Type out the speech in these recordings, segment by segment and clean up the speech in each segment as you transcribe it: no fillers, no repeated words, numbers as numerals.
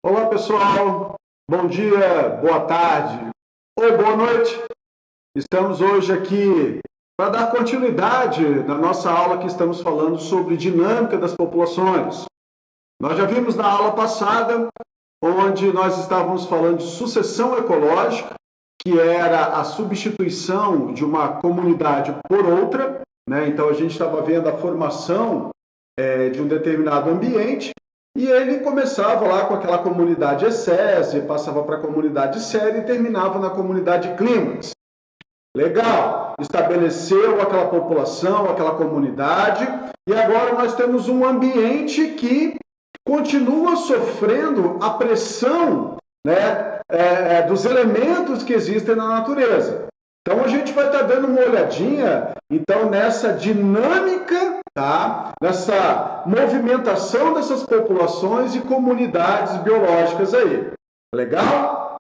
Olá pessoal, bom dia, boa tarde ou boa noite. Estamos hoje aqui para dar continuidade na nossa aula que estamos falando sobre dinâmica das populações. Nós já vimos na aula passada, onde nós estávamos falando de sucessão ecológica, que era a substituição de uma comunidade por outra, né? Então a gente estava vendo a formação de um determinado ambiente. E ele começava lá com aquela comunidade Essese, passava para a comunidade Série e terminava na comunidade Clímax. Legal, estabeleceu aquela população, aquela comunidade, e agora nós temos um ambiente que continua sofrendo a pressão, né, dos elementos que existem na natureza. Então a gente vai estar dando uma olhadinha então nessa dinâmica, tá? Nessa movimentação dessas populações e comunidades biológicas aí. Legal?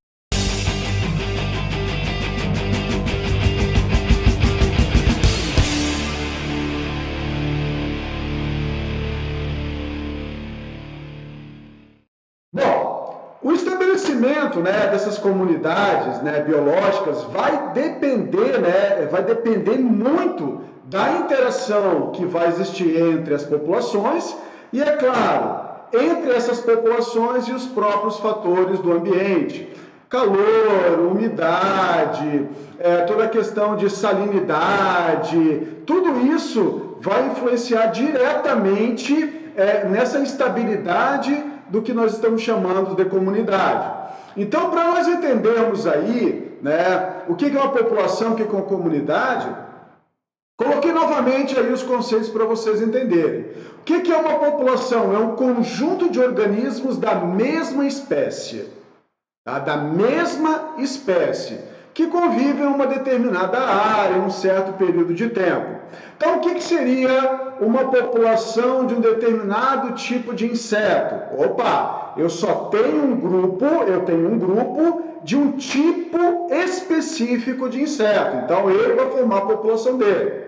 Bom, o estabelecimento, né, dessas comunidades, né, biológicas vai depender muito da interação que vai existir entre as populações e, é claro, entre essas populações e os próprios fatores do ambiente. Calor, umidade, toda a questão de salinidade, tudo isso vai influenciar diretamente nessa estabilidade do que nós estamos chamando de comunidade. Então, para nós entendermos aí, né, o que é uma população, o que é uma comunidade, coloquei novamente aí os conceitos para vocês entenderem. O que é uma população? É um conjunto de organismos da mesma espécie, tá? Da mesma espécie, que convivem em uma determinada área, em um certo período de tempo. Então, o que seria uma população de um determinado tipo de inseto? Opa, eu tenho um grupo de um tipo específico de inseto. Então, ele vai formar a população dele.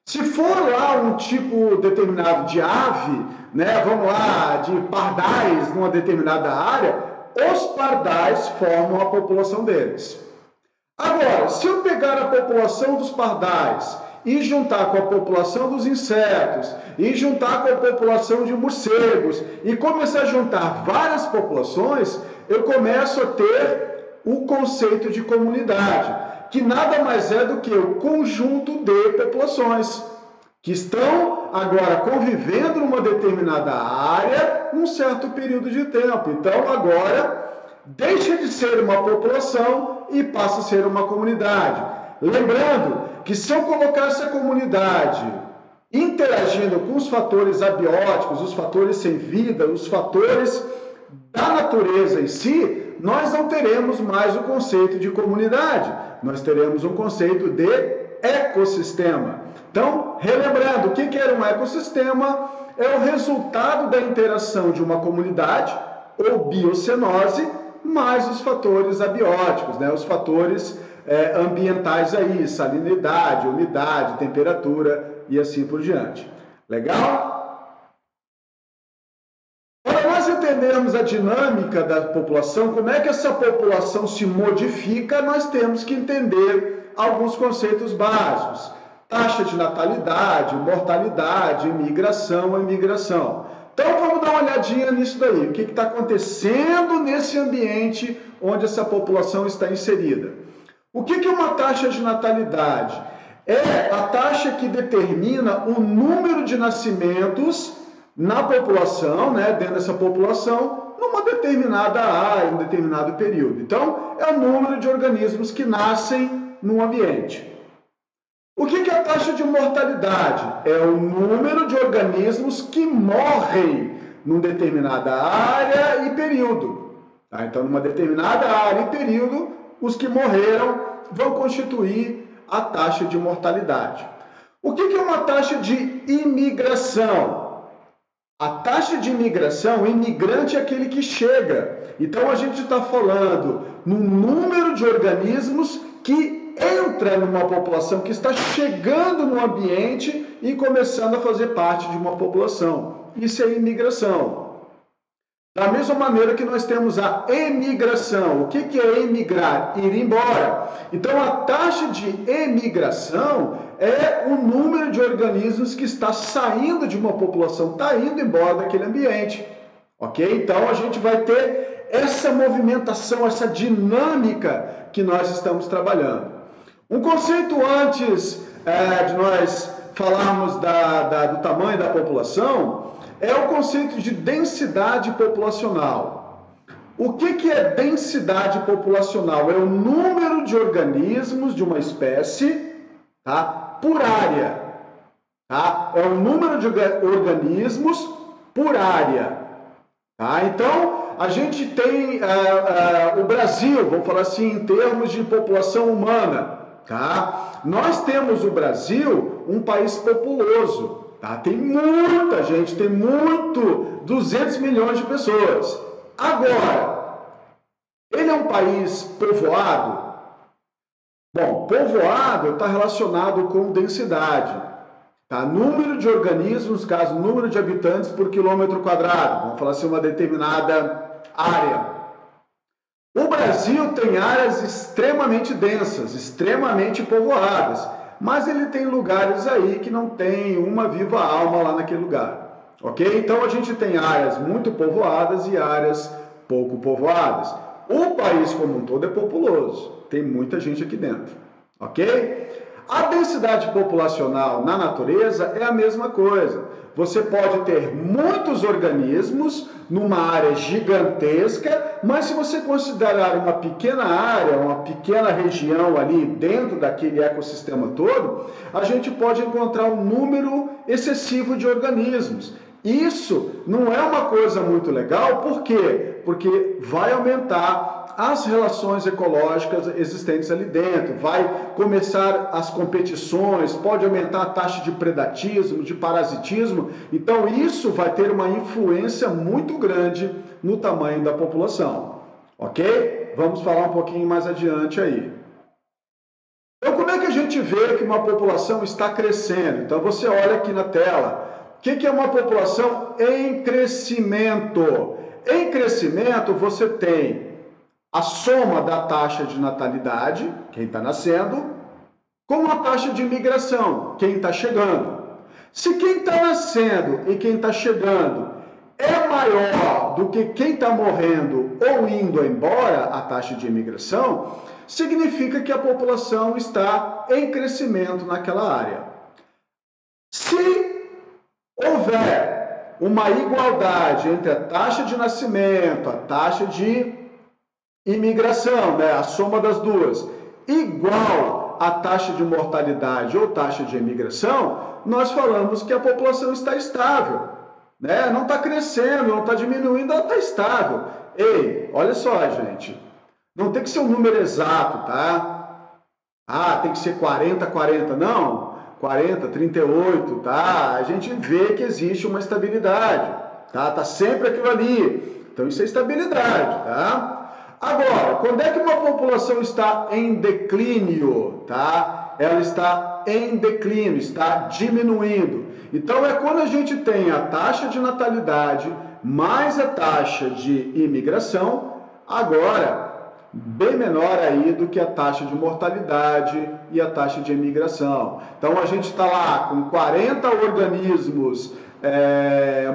Se for lá um tipo determinado de ave, né, vamos lá, de pardais numa determinada área, os pardais formam a população deles. Agora, se eu pegar a população dos pardais e juntar com a população dos insetos, e juntar com a população de morcegos, e começar a juntar várias populações, eu começo a ter o conceito de comunidade, que nada mais é do que o conjunto de populações que estão agora convivendo numa determinada área num certo período de tempo. Então, agora, deixa de ser uma população e passa a ser uma comunidade. Lembrando que se eu colocar essa comunidade interagindo com os fatores abióticos, os fatores sem vida, os fatores da natureza em si, nós não teremos mais o conceito de comunidade, nós teremos um conceito de ecossistema. Então, relembrando, o que era um ecossistema? É o resultado da interação de uma comunidade ou biocenose mais os fatores abióticos, né? Os fatores ambientais aí, salinidade, umidade, temperatura e assim por diante. Legal? Para nós entendermos a dinâmica da população, como é que essa população se modifica, nós temos que entender alguns conceitos básicos. Taxa de natalidade, mortalidade, imigração, emigração. Então vamos dar uma olhadinha nisso daí. O que está acontecendo nesse ambiente onde essa população está inserida? O que é uma taxa de natalidade? É a taxa que determina o número de nascimentos na população, né, dentro dessa população, numa determinada área, em um determinado período. Então, é o número de organismos que nascem no ambiente. O que é a taxa de mortalidade? É o número de organismos que morrem numa determinada área e período. Tá? Então, numa determinada área e período, os que morreram vão constituir a taxa de mortalidade. O que é uma taxa de imigração? A taxa de imigração, o imigrante é aquele que chega. Então, a gente está falando no número de organismos que entra numa população, que está chegando no ambiente e começando a fazer parte de uma população. Isso é imigração. Da mesma maneira que nós temos a emigração. O que é emigrar? Ir embora. Então, a taxa de emigração é o número de organismos que está saindo de uma população, está indo embora daquele ambiente. Ok? Então, a gente vai ter essa movimentação, essa dinâmica que nós estamos trabalhando. Um conceito antes de nós falarmos do tamanho da população é o conceito de densidade populacional. O que é densidade populacional? É o número de organismos de uma espécie, tá, por área. Tá? É o número de organismos por área. Tá? Então, a gente tem o Brasil, vamos falar assim, em termos de população humana. Tá? Nós temos o Brasil um país populoso. Tá? Tem muita gente, 200 milhões de pessoas. Agora, ele é um país povoado? Bom, povoado está relacionado com densidade. Tá? Número de organismos, no caso, número de habitantes por quilômetro quadrado. Vamos falar assim, uma determinada área. O Brasil tem áreas extremamente densas, extremamente povoadas. Mas ele tem lugares aí que não tem uma viva alma lá naquele lugar, ok? Então a gente tem áreas muito povoadas e áreas pouco povoadas. O país como um todo é populoso, tem muita gente aqui dentro, ok? A densidade populacional na natureza é a mesma coisa. Você pode ter muitos organismos numa área gigantesca, mas se você considerar uma pequena área, uma pequena região ali dentro daquele ecossistema todo, a gente pode encontrar um número excessivo de organismos. Isso não é uma coisa muito legal, por quê? Porque vai aumentar as relações ecológicas existentes ali dentro, vai começar as competições, pode aumentar a taxa de predatismo, de parasitismo, então isso vai ter uma influência muito grande no tamanho da população, ok? Vamos falar um pouquinho mais adiante aí. Então, como é que a gente vê que uma população está crescendo? Então, você olha aqui na tela, o que é uma população em crescimento? Em crescimento, você tem a soma da taxa de natalidade, quem está nascendo, com a taxa de imigração, quem está chegando. Se quem está nascendo e quem está chegando é maior do que quem está morrendo ou indo embora, a taxa de imigração, significa que a população está em crescimento naquela área. Se houver uma igualdade entre a taxa de nascimento, a taxa de imigração, né, a soma das duas, igual à taxa de mortalidade ou taxa de imigração, nós falamos que a população está estável, né? Não está crescendo, não está diminuindo, ela está estável. Ei, olha só, gente, não tem que ser um número exato, tá? Ah, tem que ser 40, 40, não, 40, 38, tá? A gente vê que existe uma estabilidade, tá? Tá sempre aquilo ali, então isso é estabilidade, tá? Agora, quando é que uma população está em declínio, tá? Ela está em declínio, está diminuindo. Então, é quando a gente tem a taxa de natalidade mais a taxa de imigração, agora, bem menor aí do que a taxa de mortalidade e a taxa de imigração. Então, a gente está lá com 40 organismos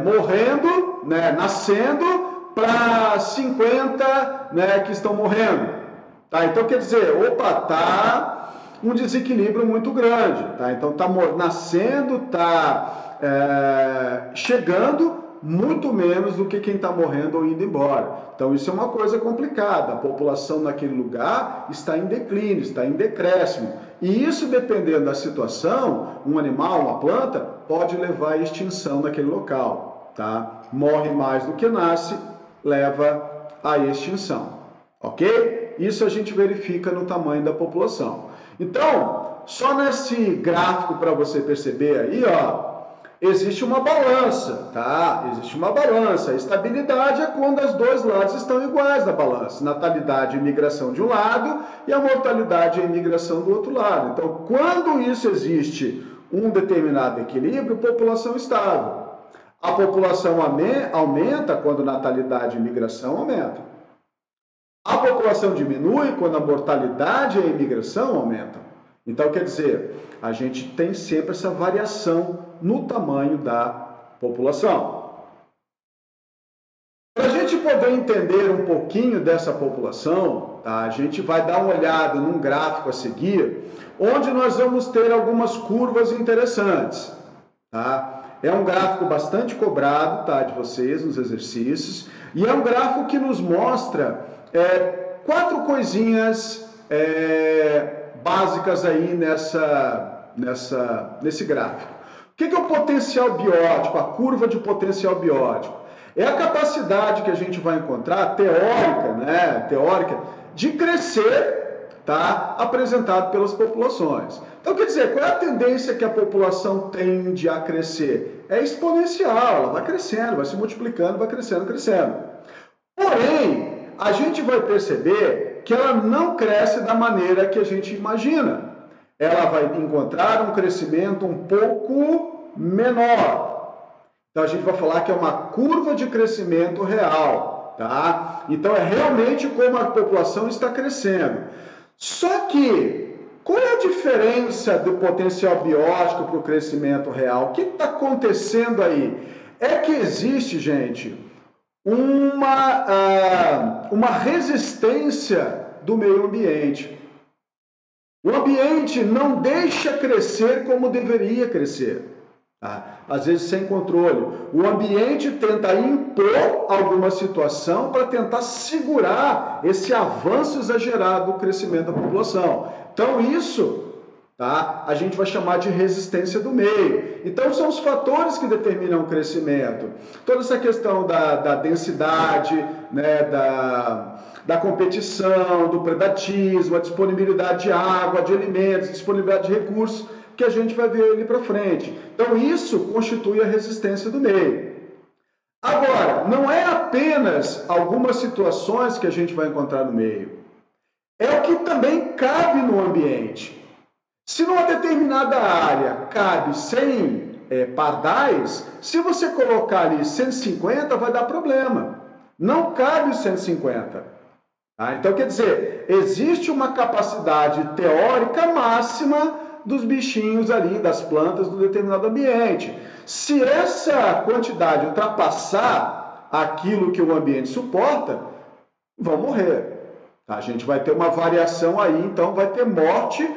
morrendo, né, nascendo, para 50, né, que estão morrendo. Tá? Então, quer dizer, tá um desequilíbrio muito grande. Tá? Então, tá nascendo, tá chegando muito menos do que quem está morrendo ou indo embora. Então, isso é uma coisa complicada. A população naquele lugar está em declínio, está em decréscimo. E isso, dependendo da situação, um animal, uma planta, pode levar à extinção naquele local. Tá? Morre mais do que nasce, leva à extinção, ok? Isso a gente verifica no tamanho da população. Então, só nesse gráfico para você perceber aí, ó, existe uma balança, tá? Existe uma balança. A estabilidade é quando os dois lados estão iguais na balança. Natalidade e imigração de um lado e a mortalidade e imigração do outro lado. Então, quando isso existe um determinado equilíbrio, população estável. A população aumenta quando a natalidade e imigração aumentam. A população diminui quando a mortalidade e a imigração aumentam. Então, quer dizer, a gente tem sempre essa variação no tamanho da população. Para a gente poder entender um pouquinho dessa população, tá, a gente vai dar uma olhada num gráfico a seguir, onde nós vamos ter algumas curvas interessantes. Tá? É um gráfico bastante cobrado, tá, de vocês nos exercícios, e é um gráfico que nos mostra 4 coisinhas básicas aí nesse gráfico. O que é o potencial biótico, a curva de potencial biótico? É a capacidade que a gente vai encontrar, teórica, de crescer, tá, apresentado pelas populações. Então, quer dizer, qual é a tendência que a população tende a crescer? É exponencial, ela vai crescendo, vai se multiplicando, vai crescendo. Porém, a gente vai perceber que ela não cresce da maneira que a gente imagina. Ela vai encontrar um crescimento um pouco menor. Então, a gente vai falar que é uma curva de crescimento real, tá? Então, é realmente como a população está crescendo. Só que, qual é a diferença do potencial biótico para o crescimento real? O que está acontecendo aí? É que existe, gente, uma resistência do meio ambiente. O ambiente não deixa crescer como deveria crescer. Às vezes sem controle. O ambiente tenta impor alguma situação para tentar segurar esse avanço exagerado do crescimento da população. Então isso, tá, a gente vai chamar de resistência do meio. Então são os fatores que determinam o crescimento. Toda essa questão da densidade, né, da competição, do predatismo, a disponibilidade de água, de alimentos, disponibilidade de recursos, que a gente vai ver ali para frente. Então, isso constitui a resistência do meio. Agora, não é apenas algumas situações que a gente vai encontrar no meio. É o que também cabe no ambiente. Se numa determinada área cabe 100 pardais, se você colocar ali 150, vai dar problema. Não cabe os 150. Tá? Então, quer dizer, existe uma capacidade teórica máxima dos bichinhos ali, das plantas do determinado ambiente. Se essa quantidade ultrapassar aquilo que o ambiente suporta, vão morrer. Tá? A gente vai ter uma variação aí, então vai ter morte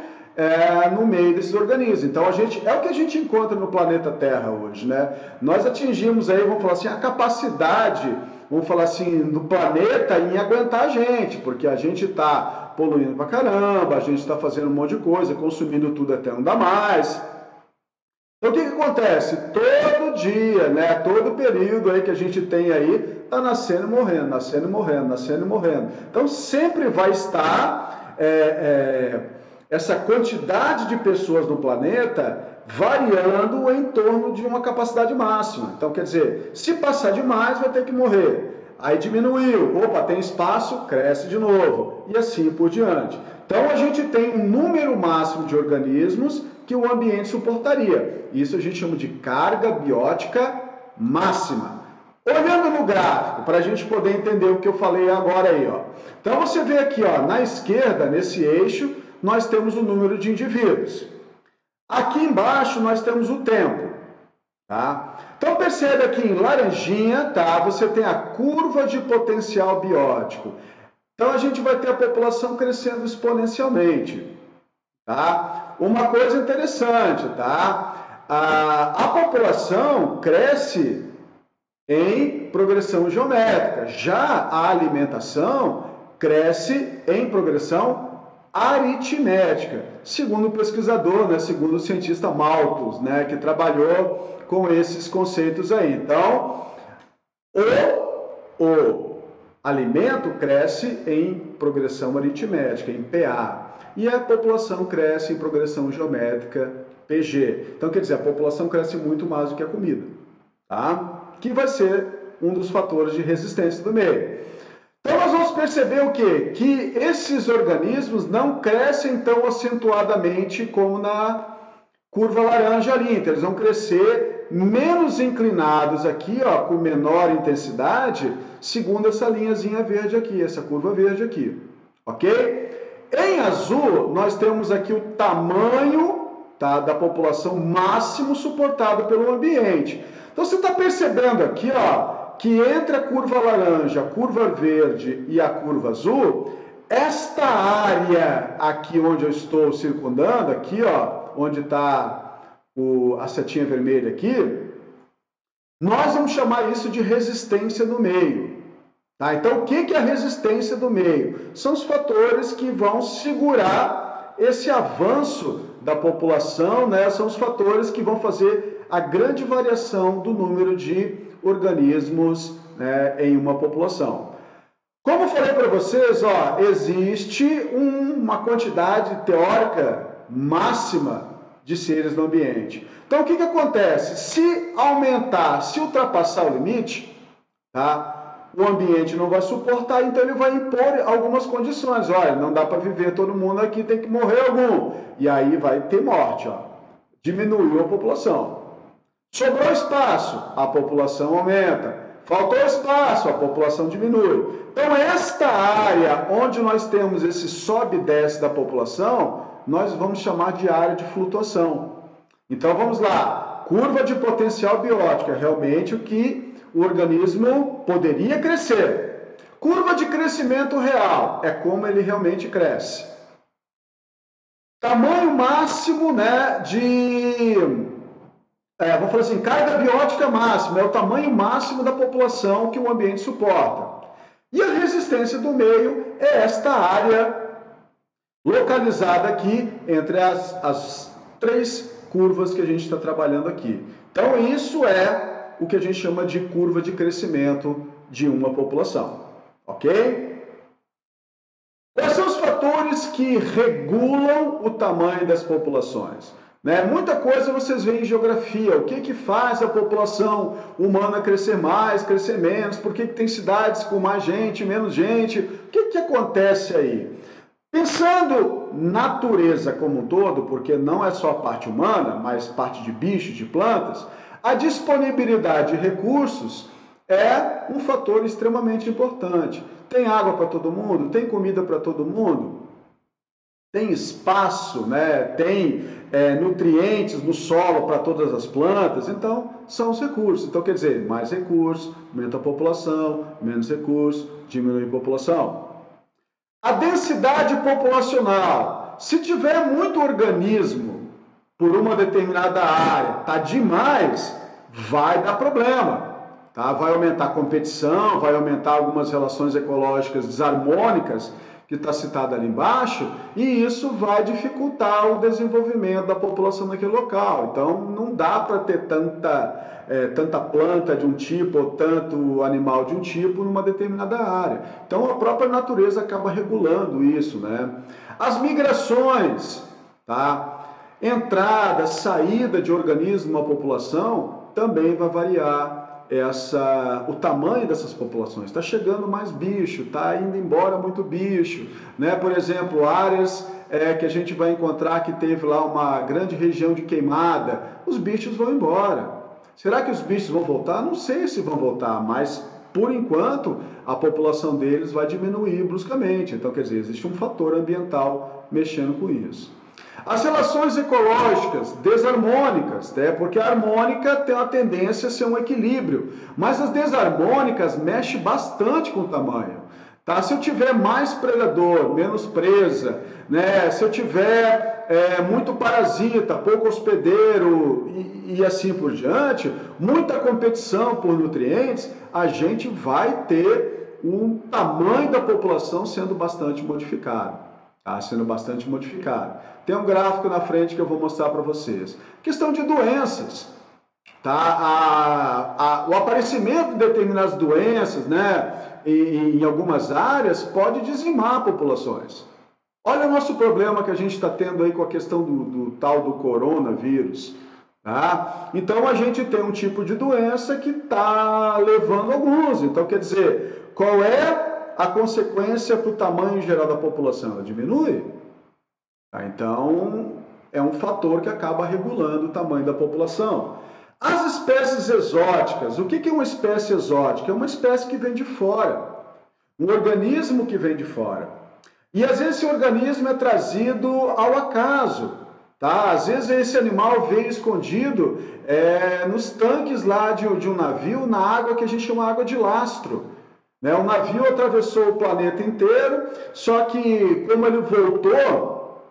no meio desses organismos. Então, é o que a gente encontra no planeta Terra hoje, né? Nós atingimos aí, vamos falar assim, a capacidade, vamos falar assim, do planeta em aguentar a gente, porque a gente está poluindo pra caramba, a gente está fazendo um monte de coisa, consumindo tudo até não dá mais. Então, o que acontece? Todo dia, né, todo período aí que a gente tem aí, está nascendo e morrendo, nascendo e morrendo, nascendo e morrendo. Então, sempre vai estar essa quantidade de pessoas no planeta variando em torno de uma capacidade máxima. Então, quer dizer, se passar demais, vai ter que morrer. Aí diminuiu, opa, tem espaço, cresce de novo, e assim por diante. Então, a gente tem um número máximo de organismos que o ambiente suportaria. Isso a gente chama de carga biótica máxima. Olhando no gráfico, para a gente poder entender o que eu falei agora aí, ó. Então, você vê aqui, ó, na esquerda, nesse eixo, nós temos o número de indivíduos. Aqui embaixo, nós temos o tempo. Tá? Então percebe aqui em laranjinha, tá? Você tem a curva de potencial biótico. Então a gente vai ter a população crescendo exponencialmente. Tá? Uma coisa interessante, tá? A população cresce em progressão geométrica. Já a alimentação cresce em progressão aritmética, segundo o pesquisador, né, segundo o cientista Malthus, né, que trabalhou com esses conceitos aí. Então, o alimento cresce em progressão aritmética, em PA, e a população cresce em progressão geométrica, PG. Então, quer dizer, a população cresce muito mais do que a comida, tá? Que vai ser um dos fatores de resistência do meio. Então, nós vamos perceber o quê? Que esses organismos não crescem tão acentuadamente como na curva laranja ali. Então, eles vão crescer menos inclinados aqui, ó, com menor intensidade, segundo essa linhazinha verde aqui, essa curva verde aqui, ok? Em azul, nós temos aqui o tamanho, tá, da população máximo suportado pelo ambiente. Então, você está percebendo aqui, ó, que entre a curva laranja, a curva verde e a curva azul, esta área aqui onde eu estou circundando, aqui, ó, onde está a setinha vermelha aqui, nós vamos chamar isso de resistência do meio. Tá? Então, o que é a resistência do meio? São os fatores que vão segurar esse avanço da população, né? São os fatores que vão fazer a grande variação do número de organismos, né, em uma população. Como eu falei para vocês, ó, existe uma quantidade teórica máxima de seres no ambiente. Então, o que acontece? Se aumentar, se ultrapassar o limite, tá, o ambiente não vai suportar, então ele vai impor algumas condições. Olha, não dá para viver todo mundo aqui, tem que morrer algum. E aí vai ter morte, ó. Diminuiu a população. Sobrou espaço, a população aumenta. Faltou espaço, a população diminui. Então, esta área onde nós temos esse sobe e desce da população, nós vamos chamar de área de flutuação. Então, vamos lá. Curva de potencial biótico é realmente o que o organismo poderia crescer. Curva de crescimento real é como ele realmente cresce. Tamanho máximo, né, vamos falar assim, carga biótica máxima, é o tamanho máximo da população que o ambiente suporta. E a resistência do meio é esta área localizada aqui entre as três curvas que a gente está trabalhando aqui. Então, isso é o que a gente chama de curva de crescimento de uma população. Ok? Quais são os fatores que regulam o tamanho das populações? Né? Muita coisa vocês veem em geografia. O que faz a população humana crescer mais, crescer menos? Por que tem cidades com mais gente, menos gente? O que acontece aí? Pensando natureza como um todo, porque não é só a parte humana, mas parte de bichos, de plantas, a disponibilidade de recursos é um fator extremamente importante. Tem água para todo mundo? Tem comida para todo mundo? Tem espaço, né? Tem nutrientes no solo para todas as plantas? Então, são os recursos. Então, quer dizer, mais recursos, aumenta a população, menos recursos, diminui a população. A densidade populacional. Se tiver muito organismo por uma determinada área, tá demais, vai dar problema. Tá? Vai aumentar a competição, vai aumentar algumas relações ecológicas desarmônicas, que está citado ali embaixo, e isso vai dificultar o desenvolvimento da população naquele local. Então, não dá para ter tanta planta de um tipo ou tanto animal de um tipo numa determinada área. Então, a própria natureza acaba regulando isso, né? As migrações, tá? Entrada, saída de organismo numa população também vai variar o tamanho dessas populações. Está chegando mais bicho, está indo embora muito bicho, né? Por exemplo, áreas que a gente vai encontrar que teve lá uma grande região de queimada, os bichos vão embora. Será que os bichos vão voltar? Não sei se vão voltar, mas por enquanto a população deles vai diminuir bruscamente. Então, quer dizer, existe um fator ambiental mexendo com isso. As relações ecológicas desarmônicas, né? Porque a harmônica tem uma tendência a ser um equilíbrio, mas as desarmônicas mexem bastante com o tamanho. Tá? Se eu tiver mais predador, menos presa, né? Se eu tiver muito parasita, pouco hospedeiro e assim por diante, muita competição por nutrientes, a gente vai ter um tamanho da população sendo bastante modificado. Tá? Sendo bastante modificado. Tem um gráfico na frente que eu vou mostrar para vocês. Questão de doenças. Tá? O aparecimento de determinadas doenças, né, em algumas áreas pode dizimar populações. Olha o nosso problema que a gente está tendo aí com a questão do tal do coronavírus. Tá? Então a gente tem um tipo de doença que está levando alguns. Então, quer dizer, qual é a consequência para o tamanho geral da população? Ela diminui. Tá? Então, é um fator que acaba regulando o tamanho da população. As espécies exóticas, o que é uma espécie exótica? É uma espécie que vem de fora, um organismo que vem de fora. E às vezes esse organismo é trazido ao acaso, tá? Às vezes esse animal veio escondido nos tanques lá de um navio, na água que a gente chama água de lastro. Né? O navio atravessou o planeta inteiro, só que como ele voltou,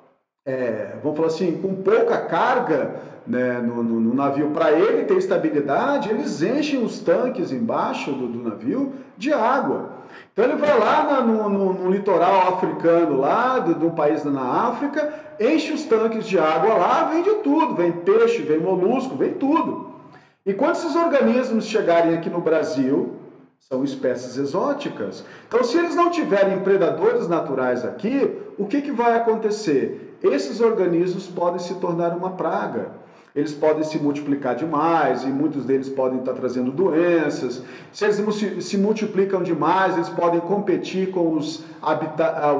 vamos falar assim, com pouca carga, né, no navio, para ele ter estabilidade, eles enchem os tanques embaixo do navio de água. Então ele vai lá no litoral africano, lá do país na África, enche os tanques de água lá, vem de tudo, vem peixe, vem molusco, vem tudo. E quando esses organismos chegarem aqui no Brasil, são espécies exóticas. Então, se eles não tiverem predadores naturais aqui, o que vai acontecer? Esses organismos podem se tornar uma praga. Eles podem se multiplicar demais e muitos deles podem estar trazendo doenças. Se eles se multiplicam demais, eles podem competir com os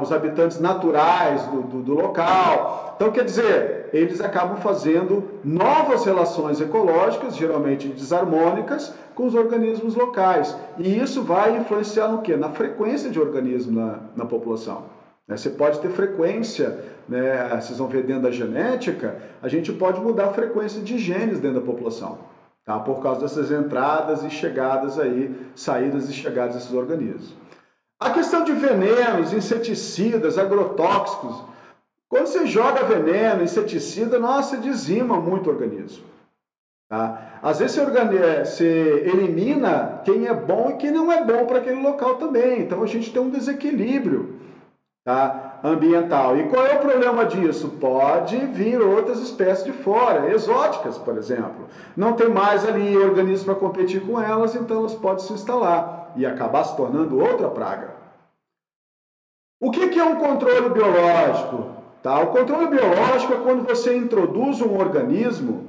habitantes naturais do local. Então, quer dizer, eles acabam fazendo novas relações ecológicas, geralmente desarmônicas, com os organismos locais. E isso vai influenciar no quê? Na frequência de organismos na população. Você pode ter frequência, né? Vocês vão ver dentro da genética, a gente pode mudar a frequência de genes dentro da população, tá? Por causa dessas entradas e chegadas aí, saídas e chegadas desses organismos. A questão de venenos, inseticidas, agrotóxicos, quando você joga veneno, inseticida, nossa, dizima muito o organismo. Tá? Às vezes você elimina quem é bom e quem não é bom para aquele local também, então a gente tem um desequilíbrio, tá, ambiental. E qual é o problema disso? Pode vir outras espécies de fora, exóticas, por exemplo. Não tem mais ali organismos para competir com elas, então elas podem se instalar e acabar se tornando outra praga. O que é um controle biológico? Tá? O controle biológico é quando você introduz um organismo,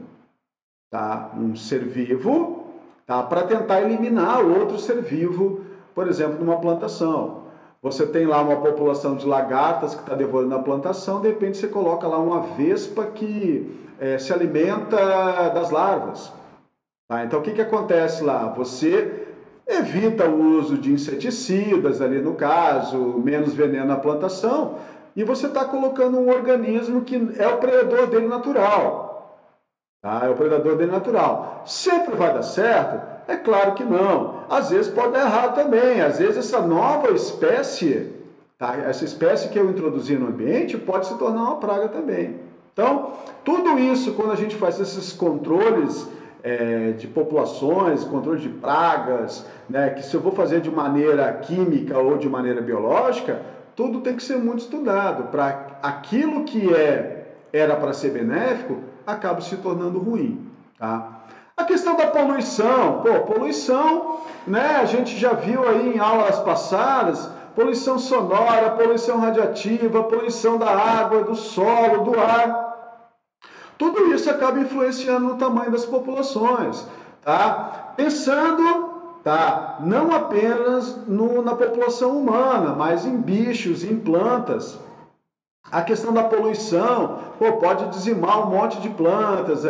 tá, um ser vivo, tá, para tentar eliminar outro ser vivo, por exemplo, numa plantação. Você tem lá uma população de lagartas que está devorando a plantação, de repente você coloca lá uma vespa que se alimenta das larvas. Tá? Então o que acontece lá? Você evita o uso de inseticidas ali no caso, menos veneno na plantação, e você está colocando um organismo que é o predador dele natural. Tá? É o predador dele natural. Sempre vai dar certo? É claro que não. Às vezes pode dar errado também. Às vezes essa nova espécie, tá? Essa espécie que eu introduzi no ambiente, pode se tornar uma praga também. Então, tudo isso, quando a gente faz esses controles de populações, controle de pragas, né, que se eu vou fazer de maneira química ou de maneira biológica, tudo tem que ser muito estudado, para aquilo que era para ser benéfico, acaba se tornando ruim. Tá? A questão da poluição, poluição, né, a gente já viu aí em aulas passadas, poluição sonora, poluição radiativa, poluição da água, do solo, do ar. Tudo isso acaba influenciando no tamanho das populações, tá? Pensando, tá, não apenas na população humana, mas em bichos, em plantas. A questão da poluição, pode dizimar um monte de plantas,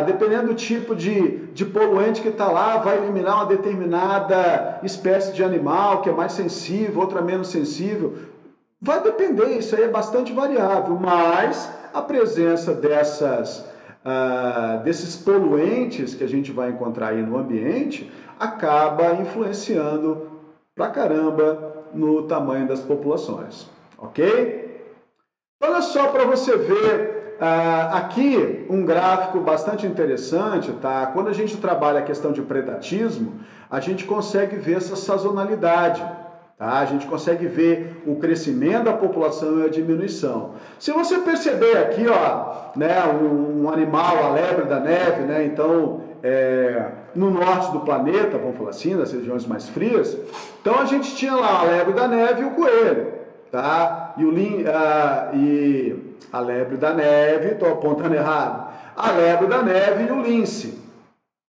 dependendo do tipo de poluente que está lá, vai eliminar uma determinada espécie de animal que é mais sensível, outra menos sensível. Vai depender, isso aí é bastante variável, mas a presença desses poluentes que a gente vai encontrar aí no ambiente acaba influenciando pra caramba no tamanho das populações, ok? Olha só para você ver aqui um gráfico bastante interessante, tá? Quando a gente trabalha a questão de predatismo, a gente consegue ver essa sazonalidade, tá? A gente consegue ver o crescimento da população e a diminuição. Se você perceber aqui, ó, né, um animal, a lebre da neve, né? Então, no norte do planeta, vamos falar assim, nas regiões mais frias, então a gente tinha lá a lebre da neve e o coelho. Tá? E a lebre da neve, estou apontando errado, a lebre da neve e o lince,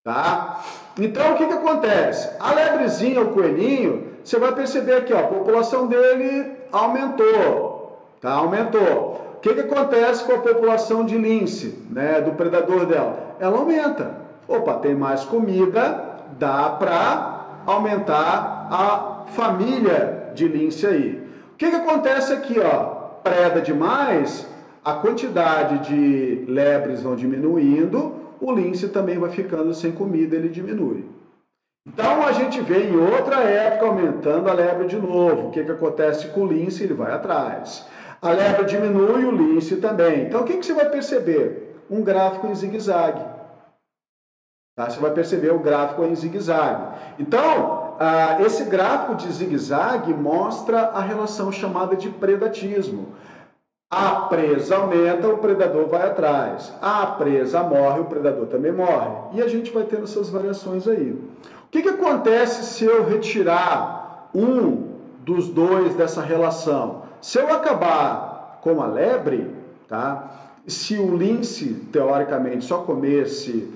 tá? Então, o que acontece? A lebrezinha, o coelhinho, você vai perceber aqui, ó, a população dele aumentou, tá? Aumentou. O que acontece com a população de lince, né, do predador dela? Ela aumenta. Opa, tem mais comida, dá para aumentar a família de lince aí. O que acontece aqui, ó? Preda demais, a quantidade de lebres vão diminuindo, o lince também vai ficando sem comida, ele diminui. Então a gente vê em outra época aumentando a lebre de novo. O que acontece com o lince? Ele vai atrás. A lebre diminui, o lince também. Então o que você vai perceber? Um gráfico em zigue-zague. Tá? Você vai perceber o gráfico em zigue-zague. Então, esse gráfico de zigue-zague mostra a relação chamada de predatismo. A presa aumenta, o predador vai atrás. A presa morre, o predador também morre. E a gente vai tendo essas variações aí. O que acontece se eu retirar um dos dois dessa relação? Se eu acabar com a lebre, tá? Se o lince, teoricamente, só comesse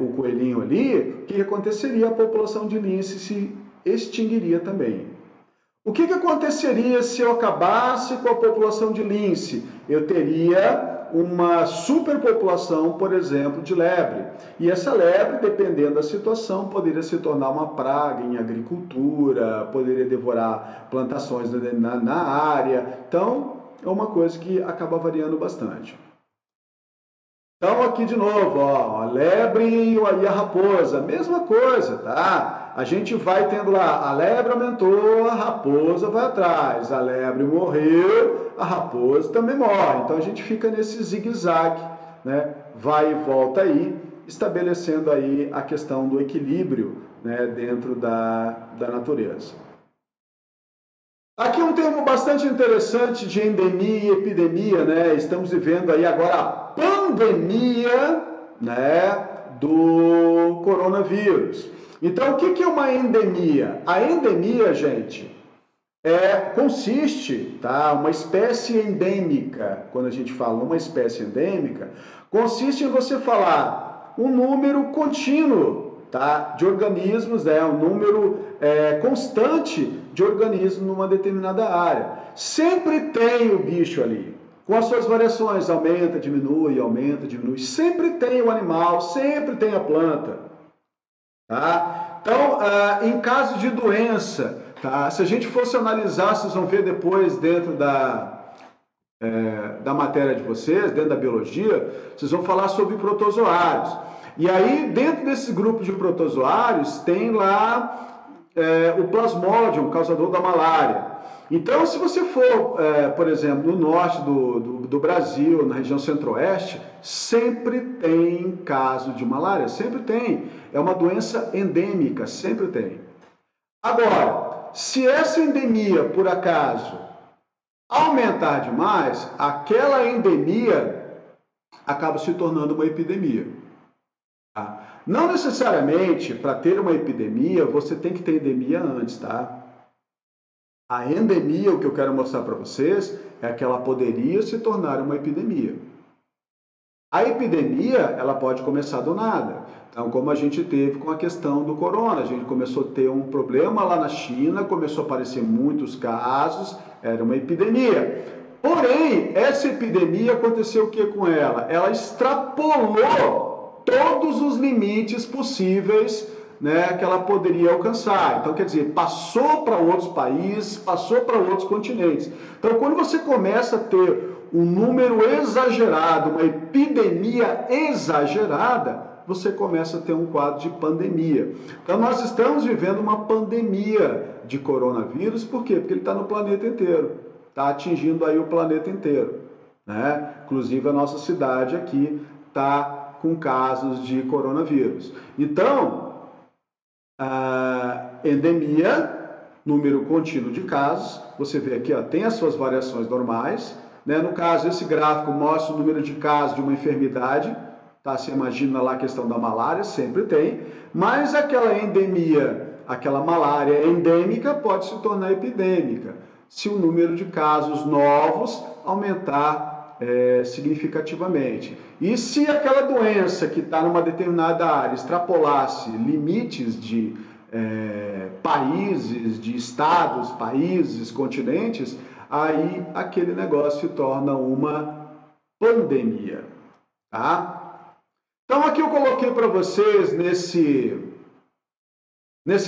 o coelhinho ali, o que aconteceria? A população de lince se extinguiria também. O que aconteceria se eu acabasse com a população de lince? Eu teria uma superpopulação, por exemplo, de lebre. E essa lebre, dependendo da situação, poderia se tornar uma praga em agricultura, poderia devorar plantações na área. Então, é uma coisa que acaba variando bastante. Então, aqui de novo, ó, a lebre e a raposa, mesma coisa, tá? A gente vai tendo lá, a lebre aumentou, a raposa vai atrás, a lebre morreu, a raposa também morre. Então, a gente fica nesse zigue-zague, né? Vai e volta aí, estabelecendo aí a questão do equilíbrio, né, dentro da natureza. Aqui um termo bastante interessante de endemia e epidemia, né? Estamos vivendo aí agora a pandemia, né, do coronavírus. Então, o que é uma endemia? A endemia, gente, consiste, tá? Uma espécie endêmica, quando a gente fala uma espécie endêmica, consiste em você falar um número contínuo, tá? De organismos, um número constante de organismos numa determinada área. Sempre tem o bicho ali, com as suas variações, aumenta, diminui, sempre tem o animal, sempre tem a planta. Tá? Então, em caso de doença, tá? Se a gente fosse analisar, vocês vão ver depois dentro da matéria de vocês, dentro da biologia, vocês vão falar sobre protozoários. E aí, dentro desse grupo de protozoários, tem lá o plasmodium, causador da malária. Então, se você for, por exemplo, no norte do Brasil, na região centro-oeste, sempre tem caso de malária, sempre tem. É uma doença endêmica, sempre tem. Agora, se essa endemia, por acaso, aumentar demais, aquela endemia acaba se tornando uma epidemia. Tá? Não necessariamente, para ter uma epidemia, você tem que ter endemia antes, tá? A endemia, o que eu quero mostrar para vocês, é que ela poderia se tornar uma epidemia. A epidemia, ela pode começar do nada. Então, como a gente teve com a questão do corona, a gente começou a ter um problema lá na China, começou a aparecer muitos casos, era uma epidemia. Porém, essa epidemia aconteceu o que com ela? Ela extrapolou todos os limites possíveis, né, que ela poderia alcançar. Então, quer dizer, passou para outros países, passou para outros continentes. Então, quando você começa a ter um número exagerado, uma epidemia exagerada, você começa a ter um quadro de pandemia. Então, nós estamos vivendo uma pandemia de coronavírus, por quê? Porque ele está no planeta inteiro, está atingindo aí o planeta inteiro, né? Inclusive, a nossa cidade aqui está com casos de coronavírus. Então, endemia, número contínuo de casos, você vê aqui, ó, tem as suas variações normais, né? No caso, esse gráfico mostra o número de casos de uma enfermidade, tá? Você imagina lá a questão da malária, sempre tem, mas aquela endemia, aquela malária endêmica pode se tornar epidêmica, se o número de casos novos aumentar significativamente. E se aquela doença que está numa determinada área extrapolasse limites de países, de estados, países, continentes, aí aquele negócio se torna uma pandemia, tá? Então aqui eu coloquei para vocês nesse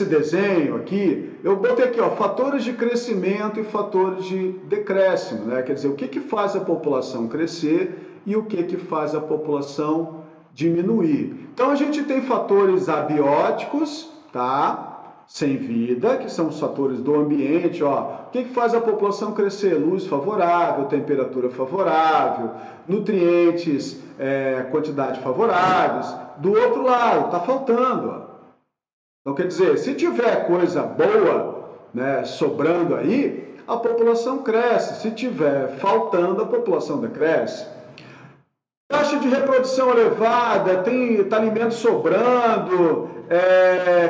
desenho aqui, eu botei aqui, ó, fatores de crescimento e fatores de decréscimo, né? Quer dizer, o que que faz a população crescer e o que faz a população diminuir. Então a gente tem fatores abióticos, tá? Sem vida, que são os fatores do ambiente, ó. O que que faz a população crescer? Luz favorável, temperatura favorável, nutrientes, quantidade favoráveis. Do outro lado, tá faltando, ó. Então, quer dizer, se tiver coisa boa, né, sobrando aí, a população cresce. Se tiver faltando, a população decresce. Taxa de reprodução elevada, tem alimento sobrando,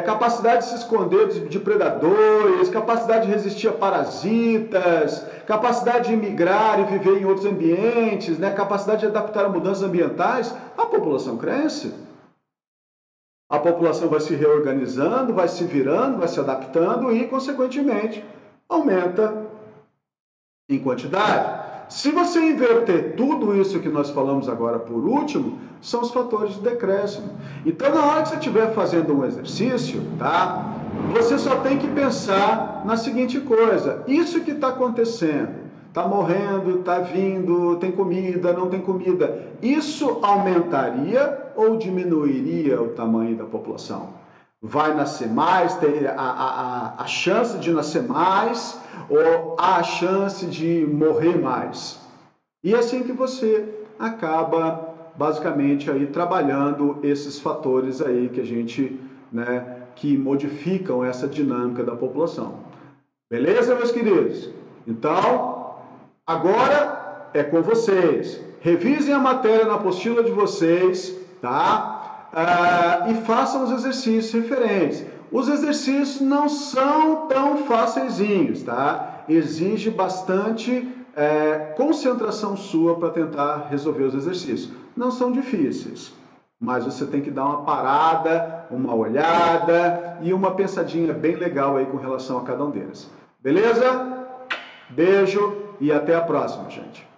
capacidade de se esconder de predadores, capacidade de resistir a parasitas, capacidade de migrar e viver em outros ambientes, né, capacidade de adaptar a mudanças ambientais, a população cresce. A população vai se reorganizando, vai se virando, vai se adaptando e, consequentemente, aumenta em quantidade. Se você inverter tudo isso que nós falamos agora por último, são os fatores de decréscimo. Então, na hora que você estiver fazendo um exercício, tá? Você só tem que pensar na seguinte coisa: isso que está acontecendo, está morrendo, está vindo, tem comida, não tem comida, isso aumentaria ou diminuiria o tamanho da população? Vai nascer mais, tem a chance de nascer mais ou a chance de morrer mais? E é assim que você acaba basicamente aí trabalhando esses fatores aí que a gente, né, que modificam essa dinâmica da população. Beleza, meus queridos? Então, agora é com vocês. Revisem a matéria na apostila de vocês, tá? E façam os exercícios referentes. Os exercícios não são tão facilzinhos, tá? Exige bastante concentração sua para tentar resolver os exercícios. Não são difíceis, mas você tem que dar uma parada, uma olhada e uma pensadinha bem legal aí com relação a cada um deles. Beleza? Beijo e até a próxima, gente.